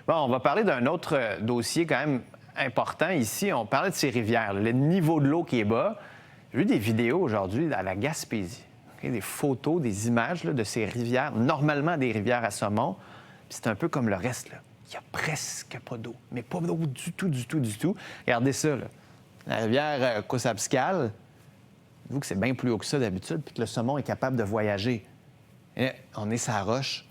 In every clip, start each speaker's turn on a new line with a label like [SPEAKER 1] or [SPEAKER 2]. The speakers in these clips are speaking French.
[SPEAKER 1] Bon, on va parler d'un autre dossier quand même important ici. On parlait de ces rivières, le niveau de l'eau qui est bas. J'ai vu des vidéos aujourd'hui à la Gaspésie, des photos, des images là, de ces rivières, normalement des rivières à saumon. Puis c'est un peu comme le reste, là. Il n'y a presque pas d'eau, mais pas d'eau du tout, du tout, du tout. Regardez ça, là. La rivière Cossabscal, vous que c'est bien plus haut que ça d'habitude, puis que le saumon est capable de voyager. Et on est sur la roche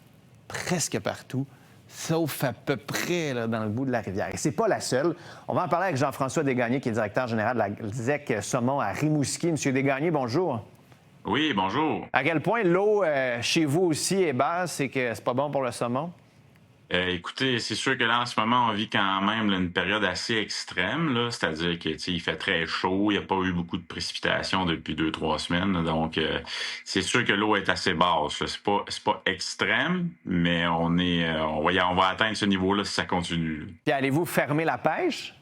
[SPEAKER 1] presque partout, sauf à peu près là, dans le bout de la rivière. Et c'est pas la seule. On va en parler avec Jean-François Desgagnés, qui est directeur général de la ZEC Saumon à Rimouski. Monsieur Desgagnés, bonjour.
[SPEAKER 2] Oui, bonjour.
[SPEAKER 1] À quel point l'eau chez vous aussi est basse et que c'est pas bon pour le saumon?
[SPEAKER 2] Écoutez, c'est sûr que là, en ce moment, on vit quand même là, une période assez extrême, là, c'est-à-dire que il fait très chaud, il n'y a pas eu beaucoup de précipitations depuis 2, 3 semaines, là, donc c'est sûr que l'eau est assez basse. Là. C'est pas extrême, mais on va atteindre ce niveau-là si ça continue.
[SPEAKER 1] Puis allez-vous fermer la pêche?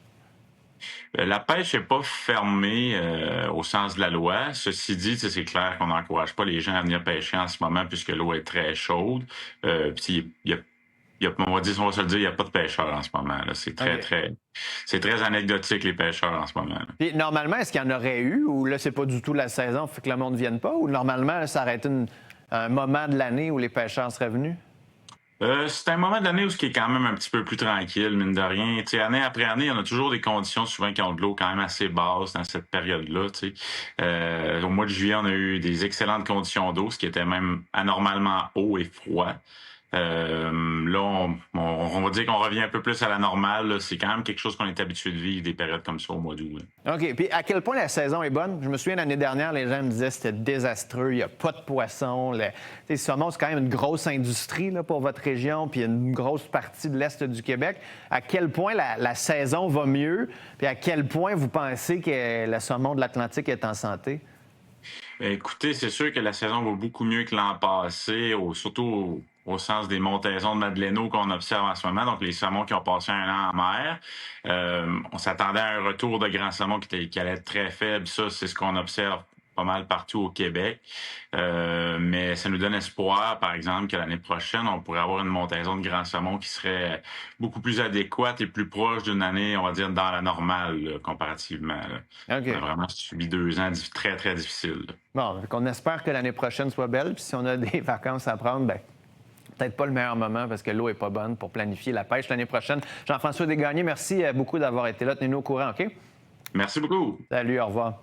[SPEAKER 2] La pêche n'est pas fermée au sens de la loi. Ceci dit, c'est clair qu'on n'encourage pas les gens à venir pêcher en ce moment puisque l'eau est très chaude. Puis on va se le dire, il n'y a pas de pêcheurs en ce moment. Là. C'est très anecdotique, les pêcheurs en ce moment. Là.
[SPEAKER 1] Puis normalement, est-ce qu'il y en aurait eu ou là, c'est pas du tout la saison, fait que le monde ne vienne pas? Ou normalement, là, ça aurait été un moment de l'année où les pêcheurs seraient venus?
[SPEAKER 2] C'est un moment de l'année où ce qui est quand même un petit peu plus tranquille, mine de rien. T'sais, année après année, on a toujours des conditions souvent qui ont de l'eau quand même assez basse dans cette période-là. Au mois de juillet, on a eu des excellentes conditions d'eau, ce qui était même anormalement haut et froid. Là, on va dire qu'on revient un peu plus à la normale. Là. C'est quand même quelque chose qu'on est habitué de vivre des périodes comme ça au mois d'août. Là.
[SPEAKER 1] OK. Puis à quel point la saison est bonne? Je me souviens, l'année dernière, les gens me disaient que c'était désastreux, il n'y a pas de poissons. Le saumon, c'est quand même une grosse industrie là, pour votre région, puis il y a une grosse partie de l'Est du Québec. À quel point la saison va mieux? Puis à quel point vous pensez que le saumon de l'Atlantique est en santé?
[SPEAKER 2] Écoutez, c'est sûr que la saison va beaucoup mieux que l'an passé, surtout au sens des montaisons de Madeleine qu'on observe en ce moment, donc les saumons qui ont passé un an en mer. On s'attendait à un retour de grands saumons qui allait être très faible. Ça, c'est ce qu'on observe pas mal partout au Québec. Mais ça nous donne espoir, par exemple, que l'année prochaine, on pourrait avoir une montaison de grands saumons qui serait beaucoup plus adéquate et plus proche d'une année, on va dire, dans la normale, là, comparativement. Là.
[SPEAKER 1] OK.
[SPEAKER 2] On a vraiment subi 2 ans très, très difficiles. Là.
[SPEAKER 1] Bon, on espère que l'année prochaine soit belle, puis si on a des vacances à prendre, bien, peut-être pas le meilleur moment parce que l'eau n'est pas bonne pour planifier la pêche l'année prochaine. Jean-François Desgagnés, merci beaucoup d'avoir été là. Tenez-nous au courant, OK?
[SPEAKER 2] Merci beaucoup.
[SPEAKER 1] Salut, au revoir.